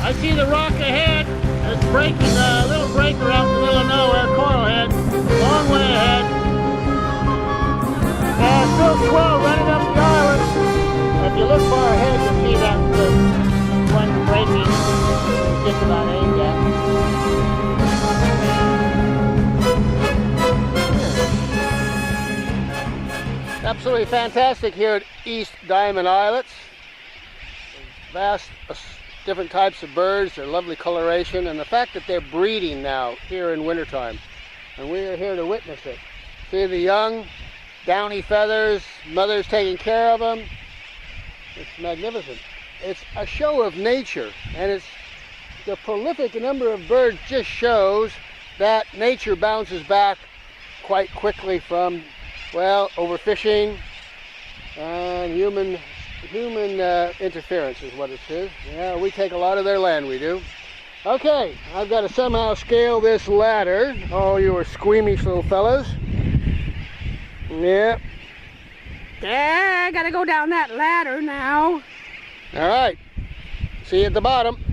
I see the rock ahead. It's breaking, a little breaker out in the middle of nowhere, coil head. Long way ahead. Still swell running up the island. If you look far ahead, you'll see that one breaking just about aimed at. Absolutely fantastic here at East Diamond Islet. Vast different types of birds, their lovely coloration, and the fact that they're breeding now here in wintertime. And we are here to witness it. See the young, downy feathers, mothers taking care of them. It's magnificent. It's a show of nature, and it's the prolific number of birds just shows that nature bounces back quite quickly from, well, overfishing and human interference is what it is. Yeah, we take a lot of their land, we do. Okay, I've got to somehow scale this ladder. Oh, you are squeamish little fellows. Yeah. Yeah, I gotta go down that ladder now. All right. See you at the bottom.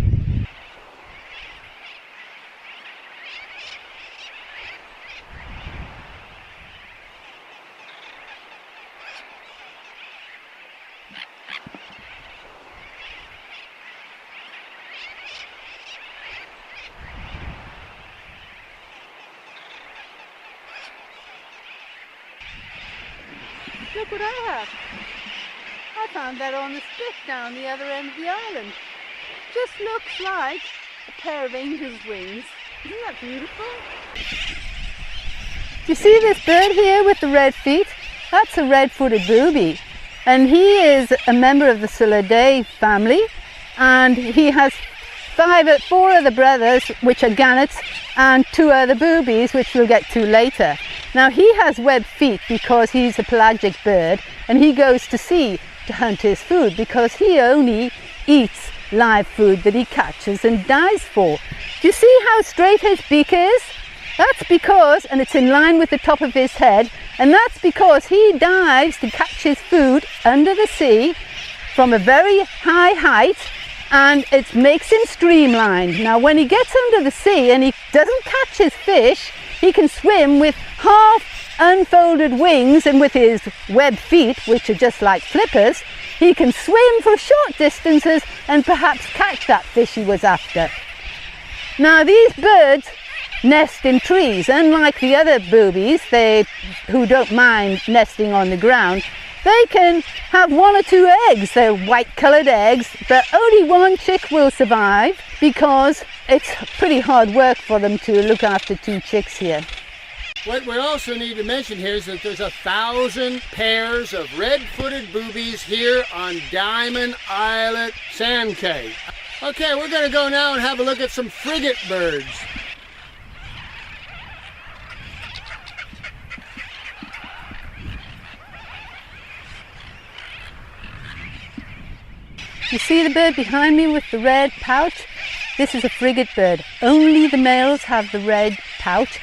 Look what I have. I found that on the spit down the other end of the island. Just looks like a pair of angel's wings. Isn't that beautiful? Do you see this bird here with the red feet? That's a red-footed booby. And he is a member of the Frigate family. And he has four other brothers, which are gannets, and 2 other boobies, which we'll get to later. Now he has webbed feet because he's a pelagic bird, and he goes to sea to hunt his food because he only eats live food that he catches and dives for. Do you see how straight his beak is? That's because, and it's in line with the top of his head, and that's because he dives to catch his food under the sea from a very high height, and it makes him streamlined. Now when he gets under the sea and he doesn't catch his fish, he can swim with half unfolded wings, and with his webbed feet, which are just like flippers, he can swim for short distances and perhaps catch that fish he was after. Now these birds nest in trees. Unlike the other boobies, who don't mind nesting on the ground, they can have 1 or 2 eggs. They're white-coloured eggs, but only 1 chick will survive because it's pretty hard work for them to look after 2 chicks here. What we also need to mention here is that there's 1,000 pairs of red-footed boobies here on Diamond Islet Sand Cay. Okay, we're going to go now and have a look at some frigate birds. You see the bird behind me with the red pouch? This is a frigate bird. Only the males have the red pouch,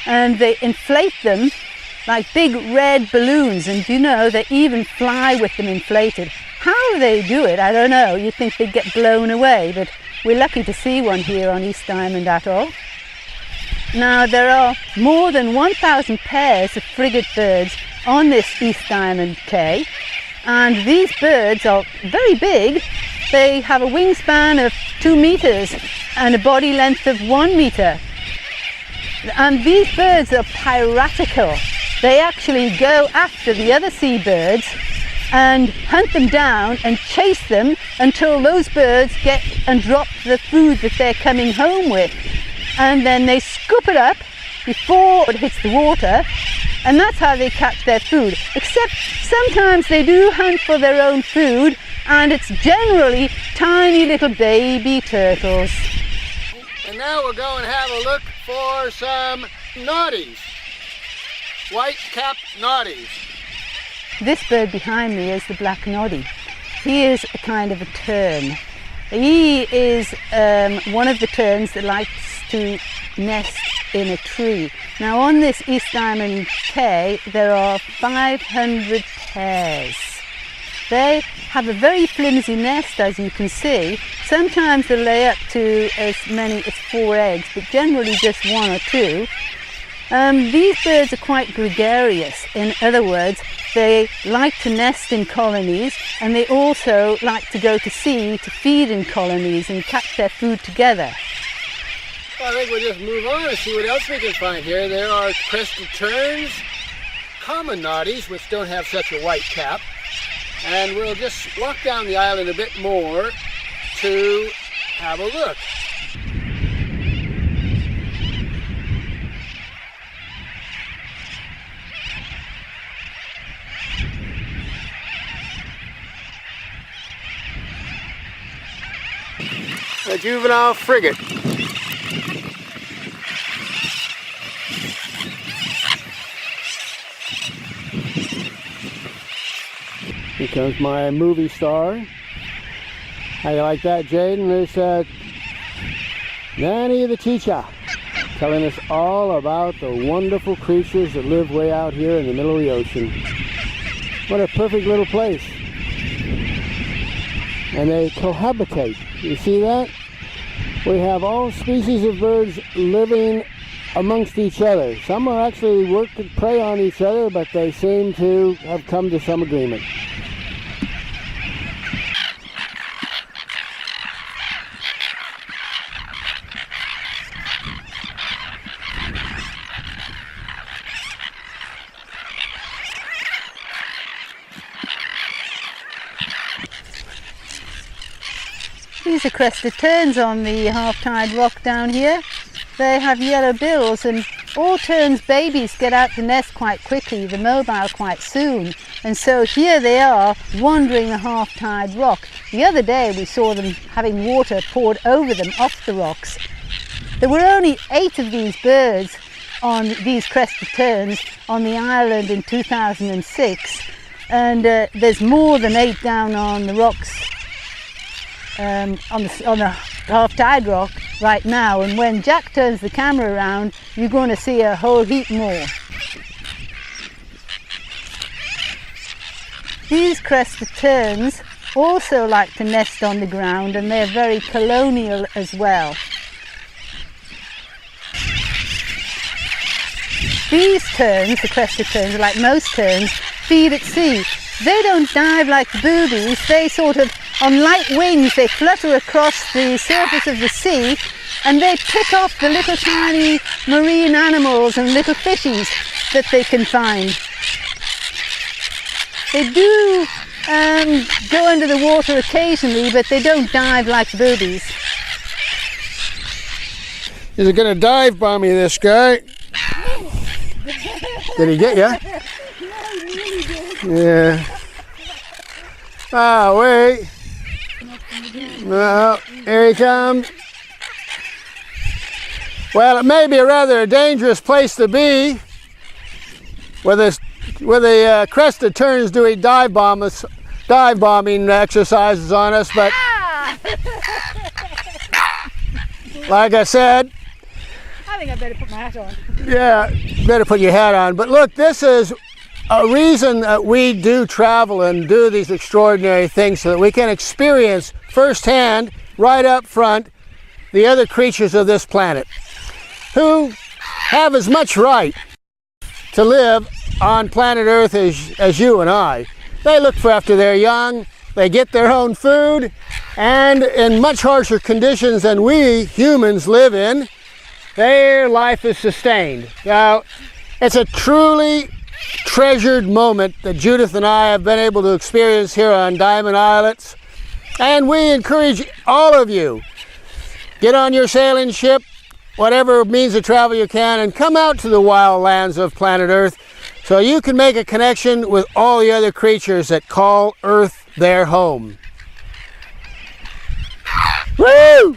and they inflate them like big red balloons, and you know, they even fly with them inflated. How they do it, I don't know. You'd think they'd get blown away, but we're lucky to see one here on East Diamond Atoll. Now there are more than 1,000 pairs of frigate birds on this East Diamond Cay. And these birds are very big. They have a wingspan of 2 meters and a body length of 1 meter. And these birds are piratical. They actually go after the other seabirds and hunt them down and chase them until those birds get and drop the food that they're coming home with. And then they scoop it up before it hits the water, and that's how they catch their food. Except sometimes they do hunt for their own food, and it's generally tiny little baby turtles. And now we'll go and have a look for some noddies, white-capped noddies. This bird behind me is the black noddy. He is a kind of a tern. He is one of the terns that likes to nest in a tree. Now on this East Diamond Cay there are 500 pairs. They have a very flimsy nest, as you can see. Sometimes they lay up to as many as 4 eggs, but generally just 1 or 2. These birds are quite gregarious. In other words, they like to nest in colonies, and they also like to go to sea to feed in colonies and catch their food together. Well, I think we'll just move on and see what else we can find here. There are crested terns, common noddies, which don't have such a white cap. And we'll just walk down the island a bit more to have a look. A juvenile frigate. Here comes my movie star. How you like that, Jade? And there's Nanny the teacher telling us all about the wonderful creatures that live way out here in the middle of the ocean. What a perfect little place. And they cohabitate. You see that? We have all species of birds living amongst each other. Some are actually work to prey on each other, but they seem to have come to some agreement. These are crested terns on the half-tide rock down here. They have yellow bills, and all terns babies get out the nest quite quickly. They're mobile quite soon, and so here they are wandering the half-tide rock. The other day we saw them having water poured over them off the rocks. There were only 8 of these birds, on these crested terns, on the island in 2006, and there's more than 8 down on the rocks on the half-tide rock right now, and when Jack turns the camera around you're going to see a whole heap more. These crested terns also like to nest on the ground, and they're very colonial as well. These terns, the crested terns, like most terns, feed at sea. They don't dive like the boobies. They sort of, on light wings, they flutter across the surface of the sea, and they pick off the little tiny marine animals and little fishies that they can find. They do go under the water occasionally, but they don't dive like the boobies. Is it going to dive bomb me, this guy? Did he get you? Yeah. Ah, wait. Well, here he comes. Well, it may be rather a dangerous place to be with the crested terns doing dive bombing exercises on us, but like I said, I think I better put my hat on. Yeah, better put your hat on. But look, this is a reason that we do travel and do these extraordinary things, so that we can experience firsthand, right up front, the other creatures of this planet who have as much right to live on planet Earth as you and I. They look after their young, they get their own food, and in much harsher conditions than we humans live in, their life is sustained. Now, it's a truly treasured moment that Judith and I have been able to experience here on Diamond Islet, and we encourage all of you, get on your sailing ship, whatever means of travel you can, and come out to the wild lands of planet Earth so you can make a connection with all the other creatures that call Earth their home. Woo!